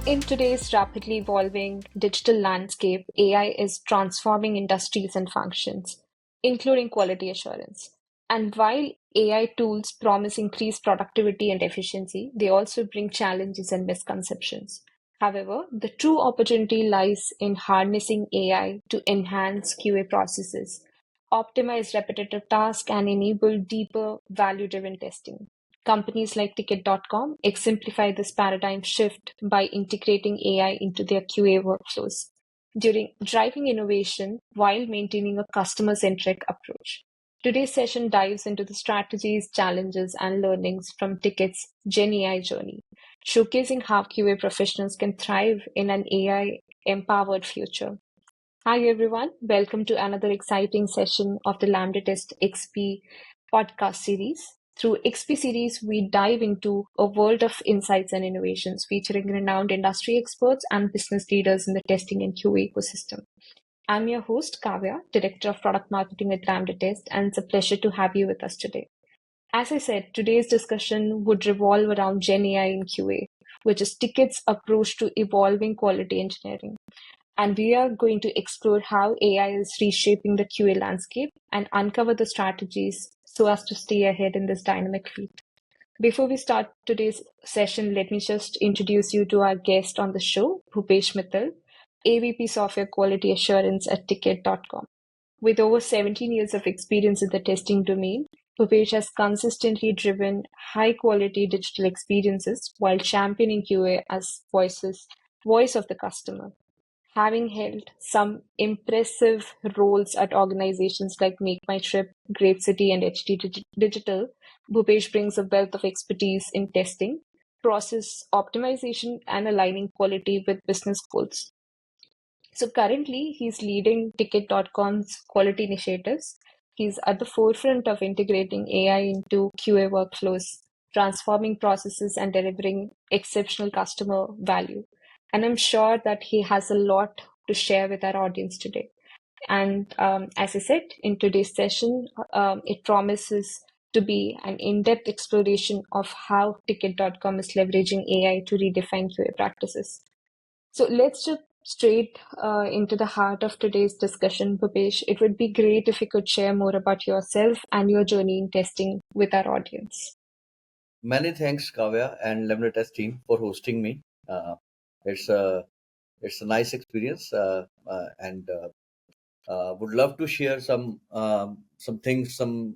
In today's rapidly evolving digital landscape, AI is transforming industries and functions, including quality assurance. And while AI tools promise increased productivity and efficiency, they also bring challenges and misconceptions. However, the true opportunity lies in harnessing AI to enhance QA processes, optimize repetitive tasks, and enable deeper value-driven testing. Companies like Tiket.com exemplify this paradigm shift by integrating AI into their QA workflows, during driving innovation while maintaining a customer-centric approach. Today's session dives into the strategies, challenges, and learnings from Ticket's GenAI journey, showcasing how QA professionals can thrive in an AI-empowered future. Hi everyone, welcome to another exciting session of the LambdaTest XP podcast series. Through XP series, we dive into a world of insights and innovations featuring renowned industry experts and business leaders in the testing and QA ecosystem. I'm your host, Kavya, Director of Product Marketing at LambdaTest, and it's a pleasure to have you with us today. As I said, today's discussion would revolve around GenAI in QA, which is Ticket's approach to evolving quality engineering. And we are going to explore how AI is reshaping the QA landscape and uncover the strategies so as to stay ahead in this dynamic field. Before we start today's session, let me just introduce you to our guest on the show, Bhupesh Mittal, AVP Software Quality Assurance at Ticket.com. With over 17 years of experience in the testing domain, Bhupesh has consistently driven high-quality digital experiences while championing QA as voice of the customer. Having held some impressive roles at organizations like Make My Trip, Great City, and HD Digital, Bhupesh brings a wealth of expertise in testing, process optimization, and aligning quality with business goals. So currently, he's leading Ticket.com's quality initiatives. He's at the forefront of integrating AI into QA workflows, transforming processes, and delivering exceptional customer value. And I'm sure that he has a lot to share with our audience today. And as I said, in today's session, it promises to be an in-depth exploration of how Ticket.com is leveraging AI to redefine QA practices. So let's jump straight into the heart of today's discussion, Bhupesh. It would be great if you could share more about yourself and your journey in testing with our audience. Many thanks, Kavya and LambdaTest team for hosting me. It's a nice experience, and would love to share some things, some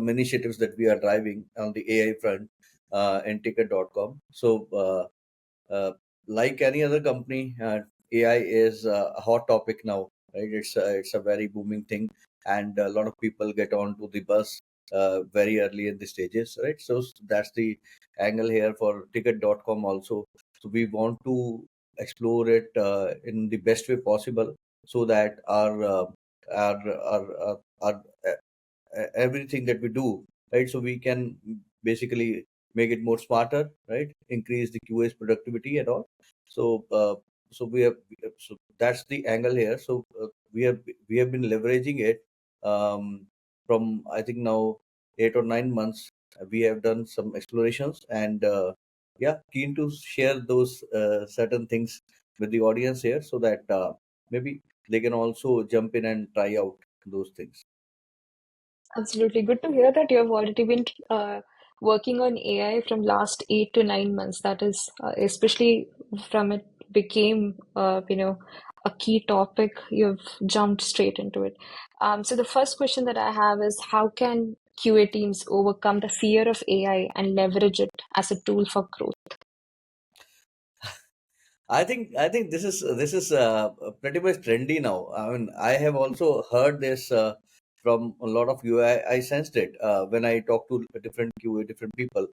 initiatives that we are driving on the AI front in Ticket.com. So, like any other company, AI is a hot topic now, right? It's a very booming thing, and a lot of people get onto the bus very early in the stages, right? So that's the angle here for Ticket.com also. So we want to explore it in the best way possible, so that everything that we do, right? So we can basically make it more smarter, right? Increase the QA's productivity and all. So so that's the angle here. So we have been leveraging it um, from, I think, now 8 or 9 months. We have done some explorations, and yeah, keen to share those certain things with the audience here, so that maybe they can also jump in and try out those things. Absolutely. Good to hear that you've already been working on AI from last 8 to 9 months. That is, especially from it became, a key topic, you've jumped straight into it. So the first question that I have is, how can QA teams overcome the fear of AI and leverage it as a tool for growth? I think this is pretty much trendy now. I mean, I have also heard this from a lot of you. I sensed it when I talk to different QA, different people.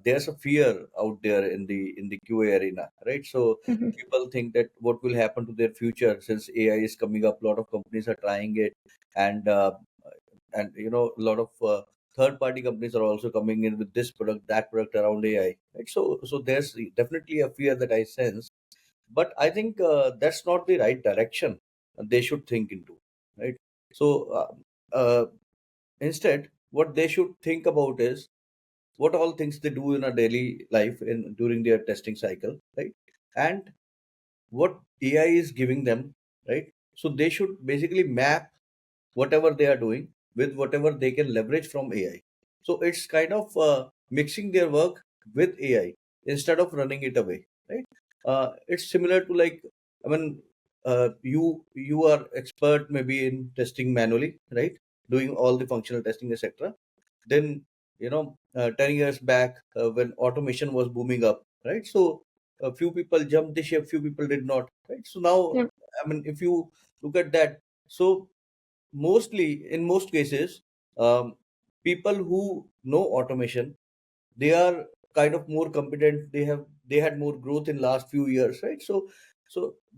There's a fear out there in the QA arena, right? So Mhm. people think that what will happen to their future, since AI is coming up. A lot of companies are trying it, and a lot of third party companies are also coming in with this product, that product around AI, right? So there's definitely a fear that I sense, but I think that's not the right direction they should think into, right? So instead, what they should think about is what all things they do in a daily life in during their testing cycle, right? and what AI is giving them, right? So they should basically map whatever they are doing with whatever they can leverage from AI. So it's kind of mixing their work with AI instead of running it away, right? It's similar to like, I mean, you are expert maybe in testing manually, right? Doing all the functional testing, etc. Then 10 years back when automation was booming up, right? So a few people jumped the ship, few people did not, right? So now, Yeah. I mean, if you look at that, so mostly in most cases, people who know automation, they are kind of more competent. They had more growth in last few years, right? So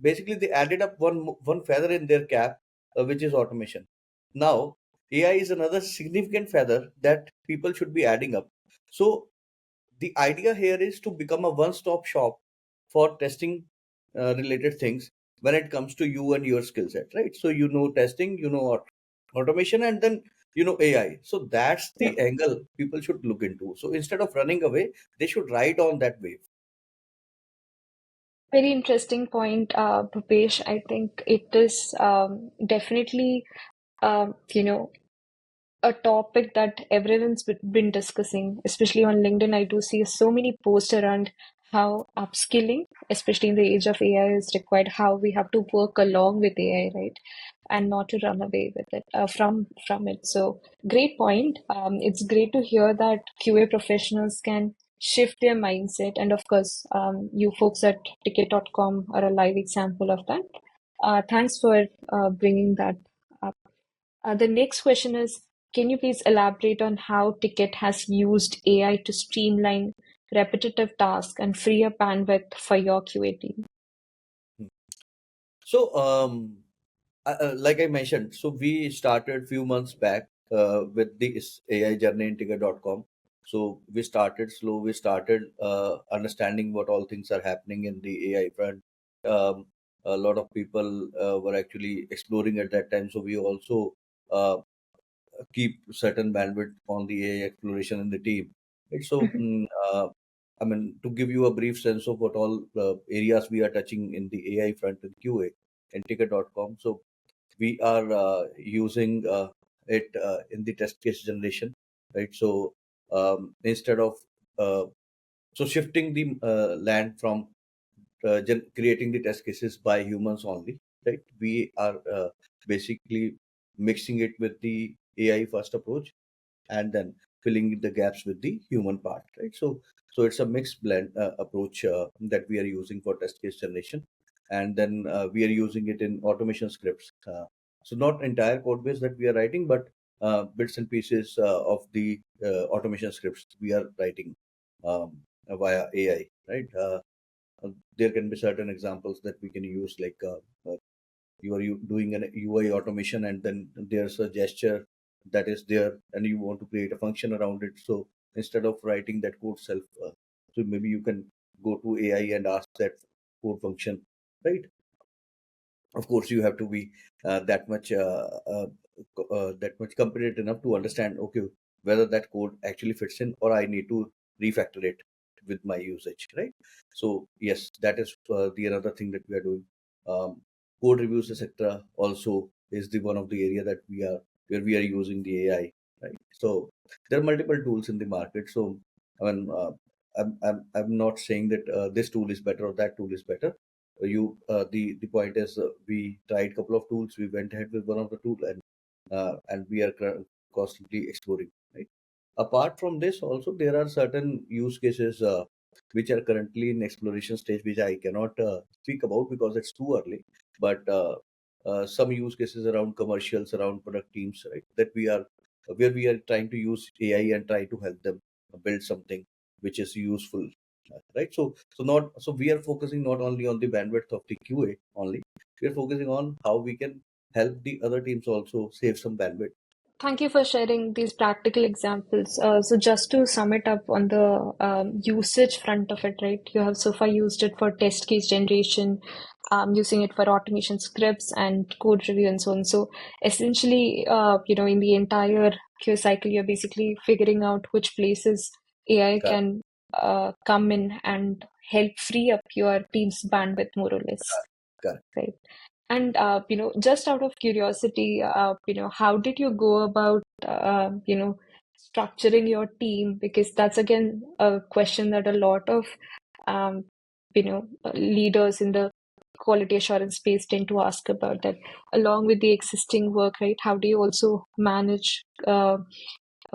basically they added up one feather in their cap, which is automation. Now AI is another significant feather that people should be adding up. So the idea here is to become a one-stop shop for testing related things when it comes to you and your skill set, right? So testing, automation, and then AI. So that's Yeah. the angle people should look into. So instead of running away, they should ride on that wave. Very interesting point, Bhupesh. I think it is definitely, a topic that everyone's been discussing, especially on LinkedIn. I do see so many posts around how upskilling, especially in the age of AI, is required, how we have to work along with AI, right? And not to run away with it from it. So great point. It's great to hear that QA professionals can shift their mindset, and of course, you folks at Ticket.com are a live example of that. Thanks for bringing that up. The next question is, can you please elaborate on how Ticket has used AI to streamline repetitive tasks and free up bandwidth for your QA team? So like I mentioned, so we started few months back with this AI journey in Ticket.com. So we started slow. We started understanding what all things are happening in the AI front. Um, a lot of people were actually exploring at that time. So we also uh, keep certain bandwidth on the AI exploration in the team. Right? So, Mhm. I mean, to give you a brief sense of what all areas we are touching in the AI front in QA and Ticket.com. So we are using it in the test case generation, right? So instead of uh, shifting the land from creating the test cases by humans only, right? We are basically mixing it with the AI first approach and then filling the gaps with the human part, right? So it's a mixed blend approach that we are using for test case generation, and then we are using it in automation scripts. So not entire code base that we are writing, but bits and pieces of the automation scripts we are writing via AI, right? There can be certain examples that we can use, like doing an UI automation, and then there's a gesture that is there, and you want to create a function around it. So instead of writing that code self, so maybe you can go to AI and ask that code function, right? Of course you have to be that much that much competent enough to understand, okay, whether that code actually fits in or I need to refactor it with my usage, right? So yes, that is the another thing that we are doing. Code reviews, etc., also is the one of the area that we are where we are using the AI, right? So there are multiple tools in the market. So I mean, I'm not saying that this tool is better or that tool is better. The point is, we tried couple of tools. We went ahead with one of the tool, and we are constantly exploring, right? Apart from this, also there are certain use cases which are currently in exploration stage, which I cannot speak about because it's too early. But some use cases around commercials, around product teams, right? That we are where we are trying to use AI and try to help them build something which is useful, right? So we are focusing not only on the bandwidth of the QA only, we are focusing on how we can help the other teams also save some bandwidth. Thank you for sharing these practical examples. So just to sum it up on the usage front of it, right? You have so far used it for test case generation, using it for automation scripts and code review and so on. So essentially, in the entire QA cycle, you're basically figuring out which places AI Correct. can come in and help free up your team's bandwidth more or less, Correct. right? And just out of curiosity, how did you go about structuring your team? Because that's again a question that a lot of um, leaders in the quality assurance space tend to ask about, that along with the existing work, right? How do you also manage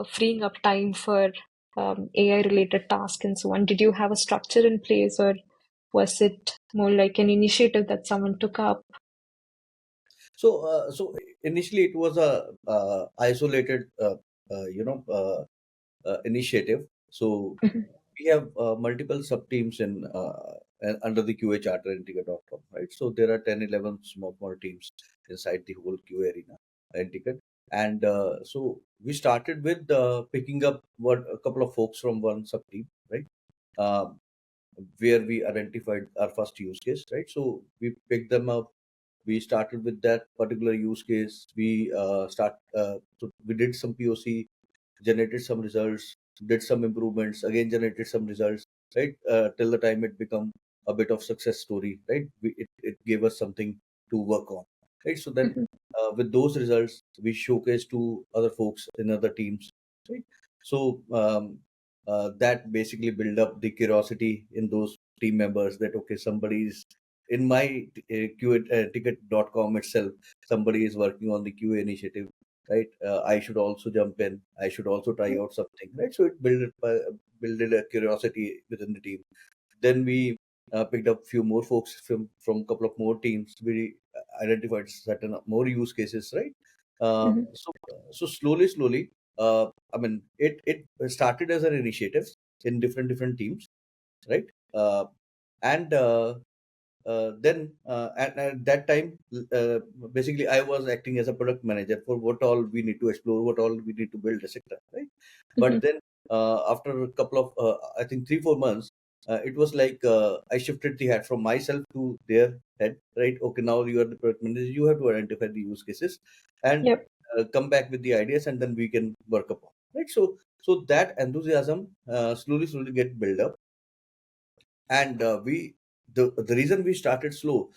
freeing up time for AI related tasks and so on? Did you have a structure in place, or was it more like an initiative that someone took up? So initially it was a isolated, initiative. So Mhm, we have multiple sub teams in under the QA charter in Ticket.com, right? So there are 10, 11 small teams inside the whole QA arena in Ticket. And so we started with picking up a couple of folks from one sub team, right? Um, where we identified our first use case, right? So we picked them up. We started with that particular use case. So we did some POC, generated some results, did some improvements, again generated some results, right? Till the time it become a bit of success story, right? It gave us something to work on, right? So then mhm, with those results, we showcase to other folks in other teams, right? So that basically build up the curiosity in those team members that, okay, somebody's in my QA, ticket.com itself, somebody is working on the QA initiative, right? I should also jump in. I should also try out something, right? So it built a curiosity within the team. Then we picked up few more folks from a couple of more teams. We identified certain more use cases, right? mhm. So slowly, I mean, it started as an initiative in different teams, right? Uh, and then at that time, uh, basically I was acting as a product manager for what all we need to explore, what all we need to build, etc., right? But Mhm, then after a couple of I think 3 4 months, it was like I shifted the hat from myself to their head, right? Okay, now you are the product manager, you have to identify the use cases and Yep. come back with the ideas, and then we can work upon, right? So that enthusiasm slowly get built up. And the reason we started slow,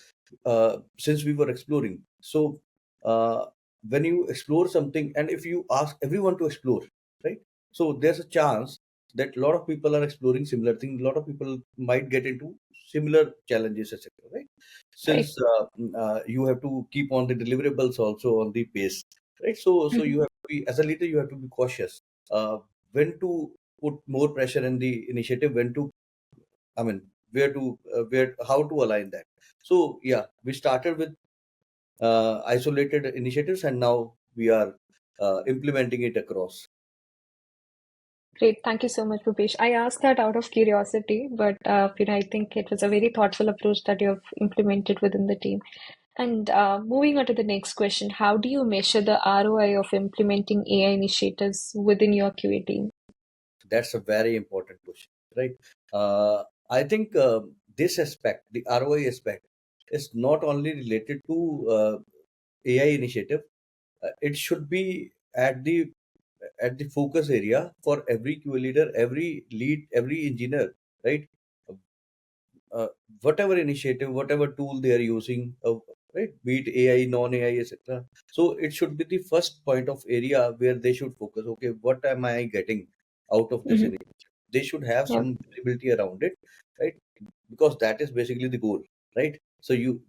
since we were exploring. So uh, when you explore something, and if you ask everyone to explore, right? So there's a chance that a lot of people are exploring similar things. A lot of people might get into similar challenges, etc., right? Right. Since you have to keep on the deliverables also on the pace, right? So Mhm, you have to be, as a leader, you have to be cautious when to put more pressure in the initiative, when to, I mean, how to align that. So yeah, we started with isolated initiatives, and now we are implementing it across. Great. Thank you so much, Bhupesh. I asked that out of curiosity, but I think it was a very thoughtful approach that you have implemented within the team. And moving on to the next question, how do you measure the ROI of implementing AI initiatives within your QA team? That's a very important question, right? I think this aspect, the ROI aspect, is not only related to AI initiative. It should be at the focus area for every QA leader, every lead, every engineer, right? uh, Whatever initiative, whatever tool they are using, right, be it AI, non-AI, etc. So it should be the first point of area where they should focus. Okay, what am I getting out of this Hmm. initiative? They should have Yep. some visibility around it, right? Because that is basically the goal, right? So you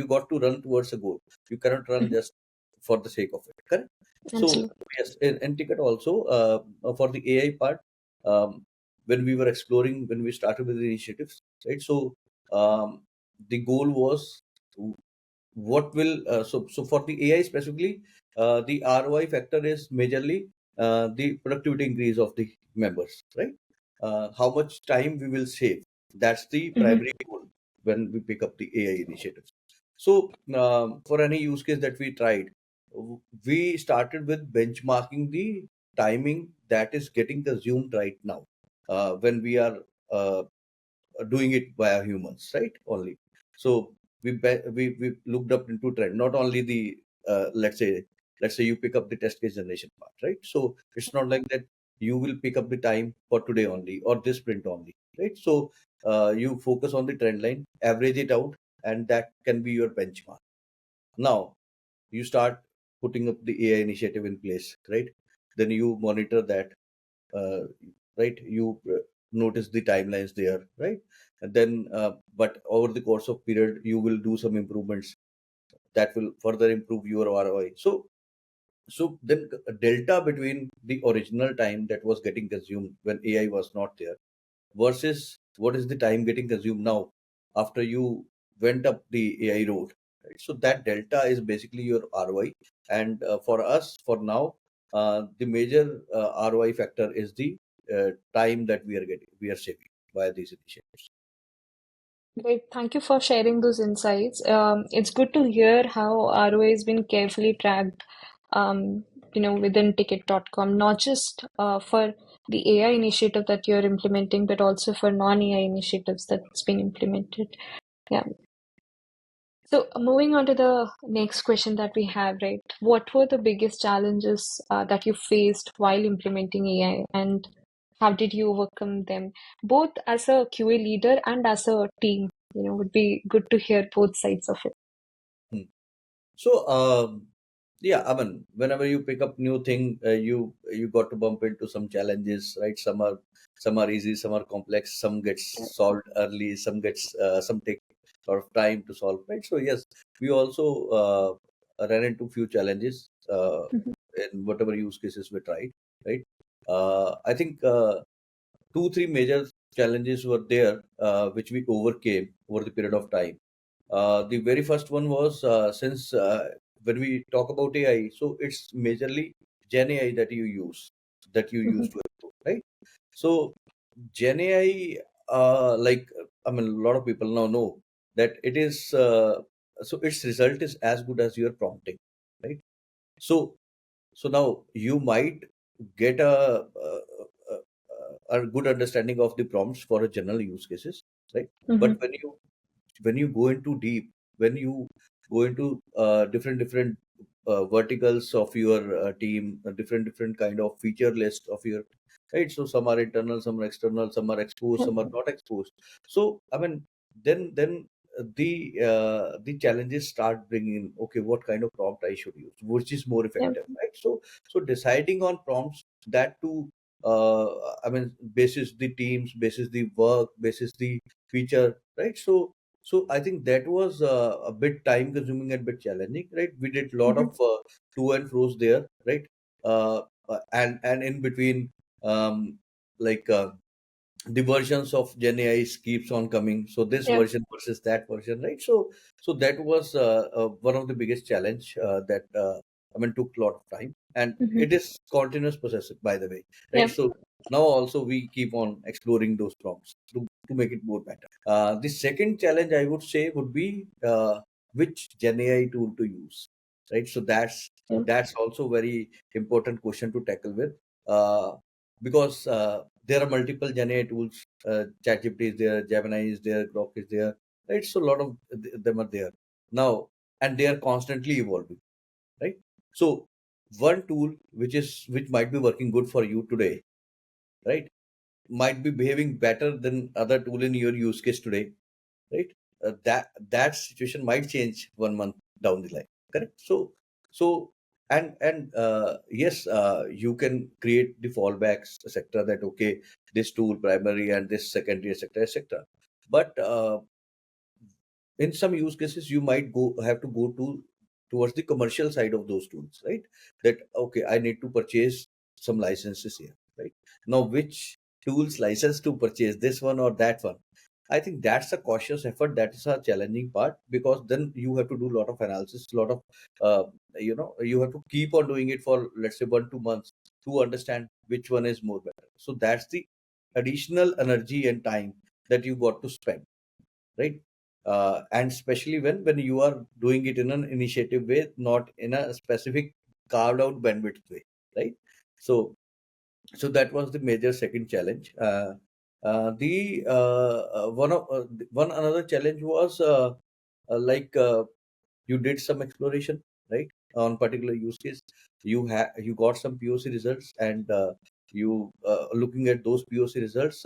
got to run towards a goal. You cannot run Mhm. just for the sake of it, correct? So Absolutely. yes, in Ticket also, for the AI part, um, when we were exploring, when we started with the initiatives, right? So the goal was so for the AI specifically, the ROI factor is majorly the productivity increase of the members, right? How much time we will save. That's the Hmm. primary goal when we pick up the AI initiatives. So for any use case that we tried, we started with benchmarking the timing that is getting consumed right now when we are uh, doing it via humans, right? Only. So we looked up into trend, not only the let's say you pick up the test case generation part, right? So it's not like that. you will pick up the time for today only or this sprint only, right? So you focus on the trend line, average it out, and that can be your benchmark. Now you start putting up the AI initiative in place, right? Then you monitor that, uh, right? You notice the timelines there, right? And then, but over the course of period, you will do some improvements that will further improve your ROI. So then delta between the original time that was getting consumed when AI was not there versus what is the time getting consumed now after you went up the AI road. Right? So that delta is basically your ROI. And for us, for now, the major ROI factor is the time that we are saving via these initiatives. Great. Thank you for sharing those insights. It's good to hear how ROI has been carefully tracked, um, within Ticket.com, not just for the AI initiative that you're implementing, but also for non-AI initiatives that's been implemented. Yeah. So moving on to the next question that we have, right? What were the biggest challenges that you faced while implementing AI, and how did you overcome them, both as a QA leader and as a team? Would be good to hear both sides of it. Hmm. So, yeah, I mean, whenever you pick up new thing, you got to bump into some challenges, right? Some are easy, some are complex, some gets solved early, some take sort of time to solve, right? So yes, we also ran into few challenges Mhm, in whatever use cases we tried, right? I think two, three major challenges were there, which we overcame over the period of time. The very first one was since when we talk about AI, so it's majorly GenAI that you use mhm. to improve, right? So GenAI, like I mean, a lot of people now know that it is so its result is as good as your prompting, right? So so now you might get a good understanding of the prompts for a general use cases, right? But Mhm. when you go into deep, when you go into different verticals of your team, different kind of feature list of your, right? So some are internal, some are external, some are exposed, Yep. some are not exposed. So I mean, then the challenges start bringing in, okay, what kind of prompt I should use, which is more Yep. effective, right? So deciding on prompts that to I mean, basis the teams, basis the work, basis the feature, right? So I think that was a bit time consuming and bit challenging, right? We did a lot Mhm. of to and fro's there, right? And in between, um, like the versions of GenAI keeps on coming. So this Yep. version versus that version, right? So that was one of the biggest challenge that I mean took a lot of time, and Mhm. it is continuous process, by the way, right? Yep. So now also we keep on exploring those prompts to make it more better. The second challenge I would say would be which GenAI tool to use, right? So Yep. that's also very important question to tackle with. Because there are multiple GenAI tools. ChatGPT is there, Gemini is there, Grok is there. Right, so a lot of them are there now, and they are constantly evolving. Right, so one tool which might be working good for you today, right, might be behaving better than other tool in your use case today, right? That situation might change 1 month down the line, correct? So and yes, you can create the fallbacks sector that okay, this tool primary and this secondary, etc., but in some use cases you might go have to go towards the commercial side of those tools, right? That okay, I need to purchase some licenses here, right? Now which tools license to purchase, this one or that one? I think that's a cautious effort, that is a challenging part, because then you have to do a lot of analysis, a lot of uh, you have to keep on doing it for, let's say, 1 2 months to understand which one is more better. So that's the additional energy and time that you got to spend, right? And especially when you are doing it in an initiative way, not in a specific carved out bandwidth way, right? So so that was the major second challenge. The one another challenge was like you did some exploration, right, on particular use case. You got some POC results, and you looking at those POC results,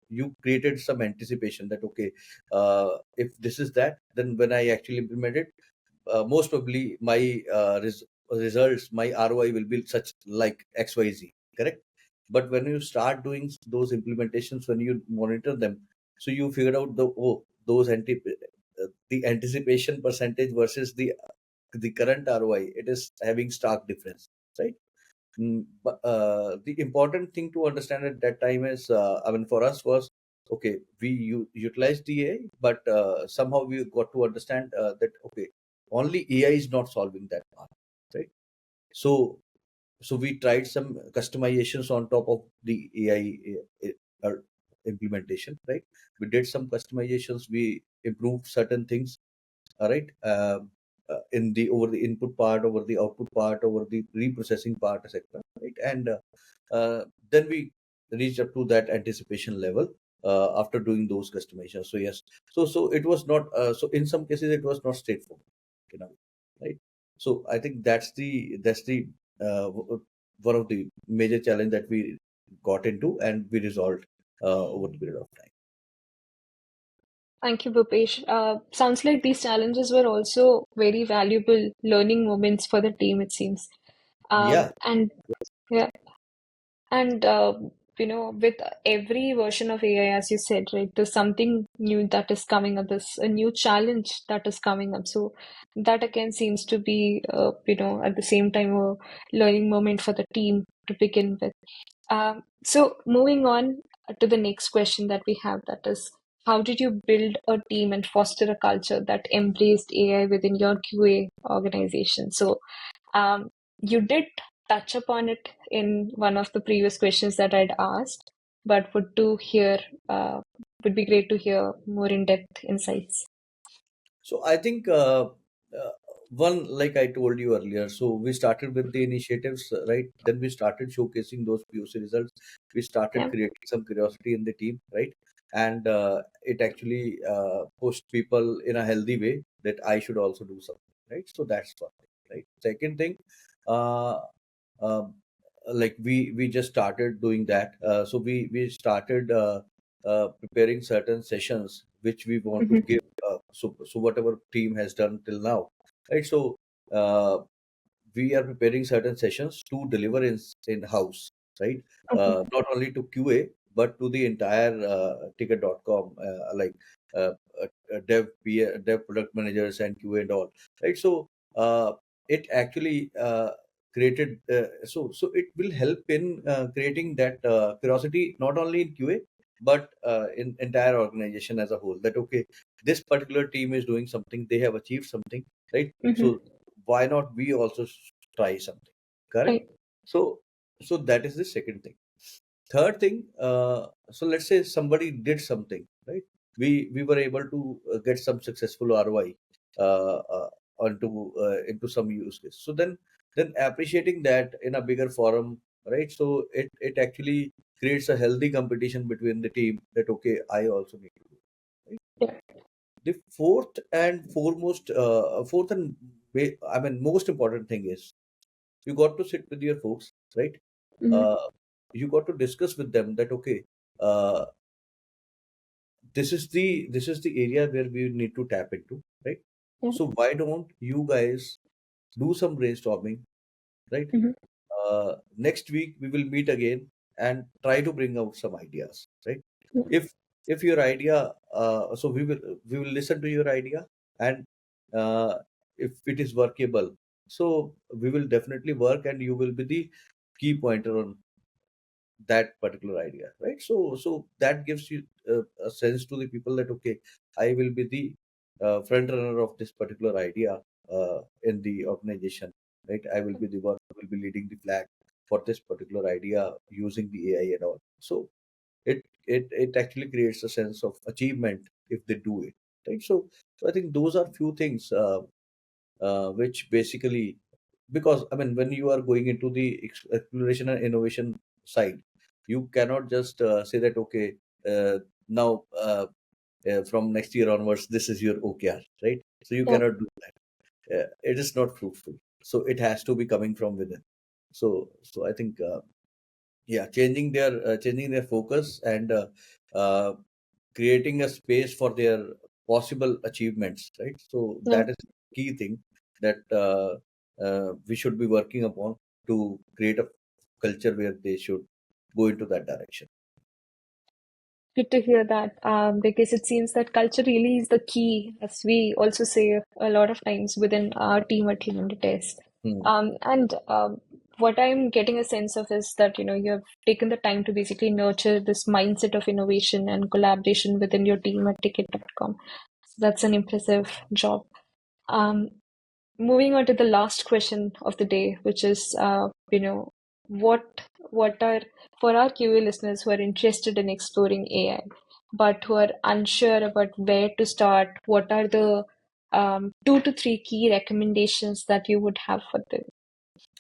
you created some anticipation that okay, if this is that, then when I actually implement it, most probably my results, my ROI will be such like XYZ, correct? But when you start doing those implementations, when you monitor them, so you figure out those the anticipation percentage versus the current ROI, it is having stark difference, right? But the important thing to understand at that time is, I mean, for us was okay, we utilized the AI, but somehow we got to understand that okay, only AI is not solving that part, right? So, so we tried some customizations on top of the AI implementation, right? We did some customizations, we improved certain things, all right, in the over the input part, over the output part, over the reprocessing part, etc., right? And then we reached up to that anticipation level after doing those customizations. So yes, so it was not so in some cases it was not straightforward, you know, right? So I think that's the one of the major challenge that we got into and we resolved over the period of time. Thank you, Bhupesh. Sounds like these challenges were also very valuable learning moments for the team, it seems. Yeah. And yeah, and with every version of AI, as you said, right, there's something new that is coming up. There's a new challenge that is coming up. So that again seems to be, at the same time a learning moment for the team to begin with. So moving on to the next question that we have, that is, how did you build a team and foster a culture that embraced AI within your QA organization? So you did touch upon it in one of the previous questions that I'd asked, but would be great to hear more in-depth insights. So I think one, like I told you earlier, so we started with the initiatives, right? Then we started showcasing those POC results. We started Yeah. creating some curiosity in the team, right? And it actually pushed people in a healthy way that I should also do something, right? So that's one thing, right? Second thing, uh, um, like we just started doing that. So we started preparing certain sessions which we want to Hmm. give. So whatever team has done till now, right? So uh, we are preparing certain sessions to deliver in house, right? Okay. Not only to QA but to the entire Ticket.com, like uh, dev product managers and QA and all, right? So it actually created so it will help in creating that curiosity not only in QA but in entire organization as a whole, that okay, this particular team is doing something, they have achieved something, right? Hmm. So why not we also try something, correct? Right. So that is the second thing. Third thing, so let's say somebody did something, right? We were able to get some successful ROI onto into some use case. So then appreciating that in a bigger forum, right? So it actually creates a healthy competition between the team, that okay, I also need to do it, right? Yeah. The fourth and I mean most important thing is you got to sit with your folks, right? Hmm. uh, you got to discuss with them that okay, uh, this is the area where we need to tap into, right? Yeah. So why don't you guys do some brainstorming, right? Hmm. Next week we will meet again and try to bring out some ideas, right? Yeah. If your idea, so we will listen to your idea, and uh, if it is workable, so we will definitely work and you will be the key pointer on that particular idea, right? So that gives you a sense to the people that okay, I will be the front runner of this particular idea in the organization, right? I will be the one who will be leading the flag for this particular idea using the AI and all. So it actually creates a sense of achievement if they do it, right? So I think those are few things which basically, because I mean when you are going into the exploration and innovation side, you cannot just say that okay, now from next year onwards this is your OKR, right? So you Yeah. cannot do that. It is not fruitful. So it has to be coming from within. So I think yeah, changing their focus and uh, creating a space for their possible achievements, right? So Yeah. that is the key thing that we should be working upon to create a culture where they should go into that direction. Good to hear that, because it seems that culture really is the key, as we also say a lot of times within our team at LambdaTest. Hmm. And what I'm getting a sense of is that, you have taken the time to basically nurture this mindset of innovation and collaboration within your team at Ticket.com. So that's an impressive job. Um, Moving on to the last question of the day, which is, what are for our QA listeners who are interested in exploring AI, but who are unsure about where to start, what are the 2 to 3 key recommendations that you would have for them?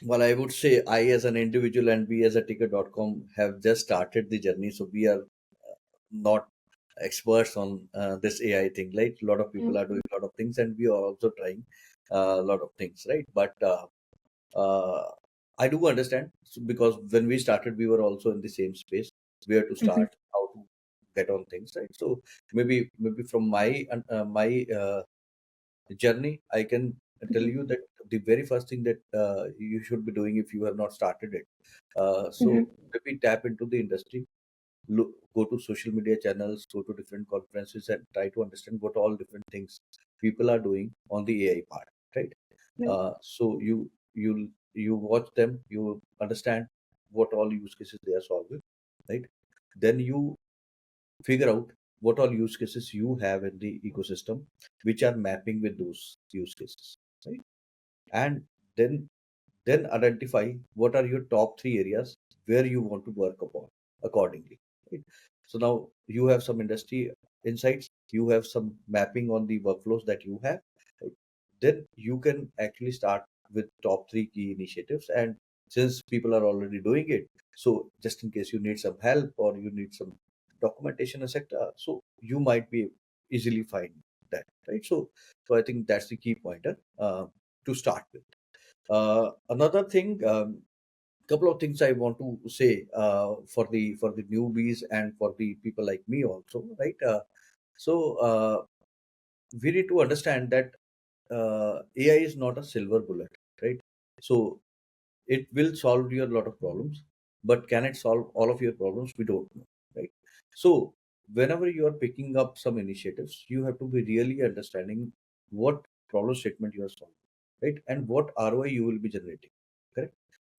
Well, I would say I, as an individual, and we as a Ticket.com have just started the journey, so we are not experts on this AI thing. Like a lot of people Mm. are doing a lot of things, and we are also trying a lot of things, right? But uh, I do understand, because when we started, we were also in the same space, where to Mhm. start, how to get on things, right? So maybe from my journey, I can tell Mhm. you that the very first thing that you should be doing if you have not started it. So Mhm. maybe tap into the industry, look, go to social media channels, go to different conferences, and try to understand what all different things people are doing on the AI part, right? Right. So you watch them, you understand what all use cases they are solving, right? Then you figure out what all use cases you have in the ecosystem which are mapping with those use cases, right? And then identify what are your top three areas where you want to work upon accordingly, right? So now you have some industry insights, you have some mapping on the workflows that you have, right? Then you can actually start with top three key initiatives, and since people are already doing it, so just in case you need some help or you need some documentation, etc., so you might be easily find that, right? So I think that's the key pointer to start with. Another thing, couple of things I want to say for the newbies and for the people like me also, right? So we need to understand that AI is not a silver bullet, right? So it will solve your lot of problems, but can it solve all of your problems? We don't know, right? So whenever you are picking up some initiatives, you have to be really understanding what problem statement you are solving, right? And what ROI you will be generating, correct?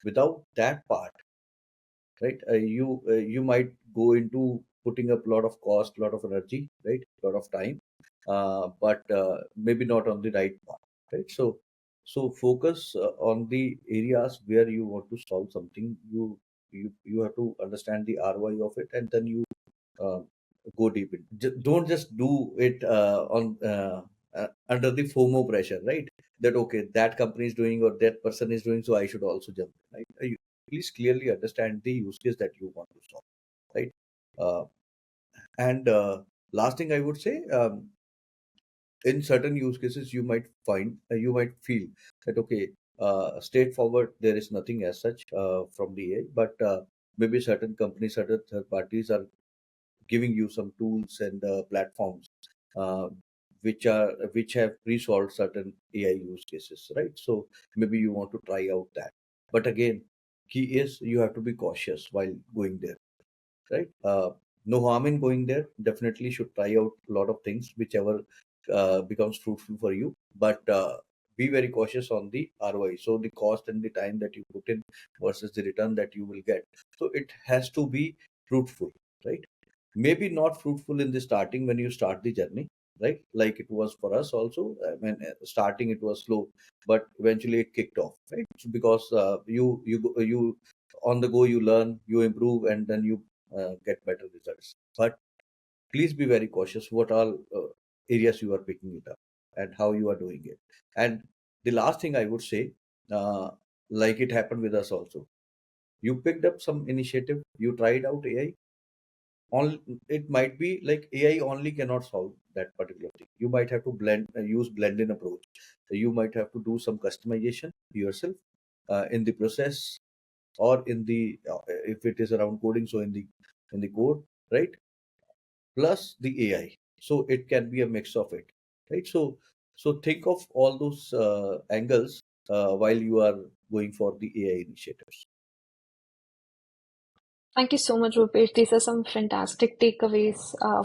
Without that part, right, you might go into putting up a lot of cost, lot of energy, right, lot of time, but maybe not on the right path, right? So focus on the areas where you want to solve something. You have to understand the ROI of it, and then you uh, go deep in. Don't just do it on under the FOMO pressure, right? That okay, that company is doing or that person is doing, so I should also jump in, right? You please clearly understand the use case that you want to solve, right? Uh, and last thing I would say, in certain use cases, you might feel that okay, straightforward, there is nothing as such from the AI, but maybe certain companies, certain third parties are giving you some tools and platforms uh, which have pre-solved certain AI use cases, right? So maybe you want to try out that. But again, key is you have to be cautious while going there, right? No harm in going there. Definitely should try out a lot of things, whichever becomes fruitful for you. But be very cautious on the ROI. So the cost and the time that you put in versus the return that you will get. So it has to be fruitful, right? Maybe not fruitful in the starting when you start the journey, right? Like it was for us also. I mean, starting it was slow, but eventually it kicked off, right? Because you on the go you learn, you improve, and then you get better results. But please be very cautious what all areas you are picking it up and how you are doing it. And the last thing I would say, uh, like it happened with us also, you picked up some initiative, you tried out AI. On it might be like AI only cannot solve that particular thing. You might have to use blend-in approach. You might have to do some customization yourself in the process. or in the if it is around coding, so in the code, right? Plus the AI. So it can be a mix of it, right? So think of all those angles while you are going for the AI initiatives. Thank you so much, Bhupesh. These are some fantastic takeaways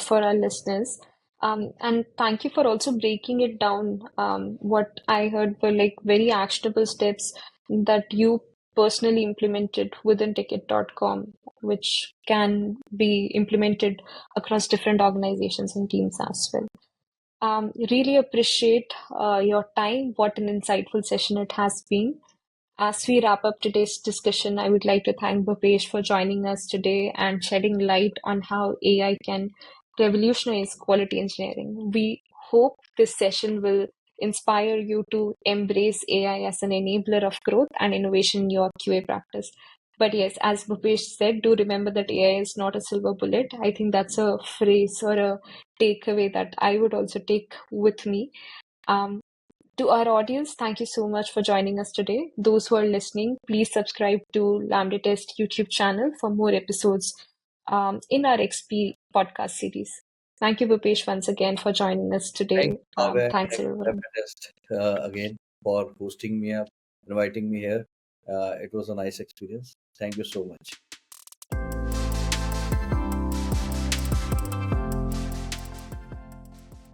for our listeners. And thank you for also breaking it down. What I heard were like very actionable steps that you personally implemented within Ticket.com, which can be implemented across different organizations and teams as well. Really appreciate your time. What an insightful session it has been. As we wrap up today's discussion, I would like to thank Bhupesh for joining us today and shedding light on how AI can revolutionize quality engineering. We hope this session will inspire you to embrace AI as an enabler of growth and innovation in your QA practice. But yes, as Bhupesh said, do remember that AI is not a silver bullet. I think that's a phrase or a takeaway that I would also take with me. Um, to our audience, thank you so much for joining us today. Those who are listening, please subscribe to LambdaTest YouTube channel for more episodes in our XP podcast series. Thank you, Bhupesh, once again for joining us Thank today. you, Kavya. Thanks, Thank you, everyone. LambdaTest, again for hosting me up, inviting me here. It was a nice experience. Thank you so much.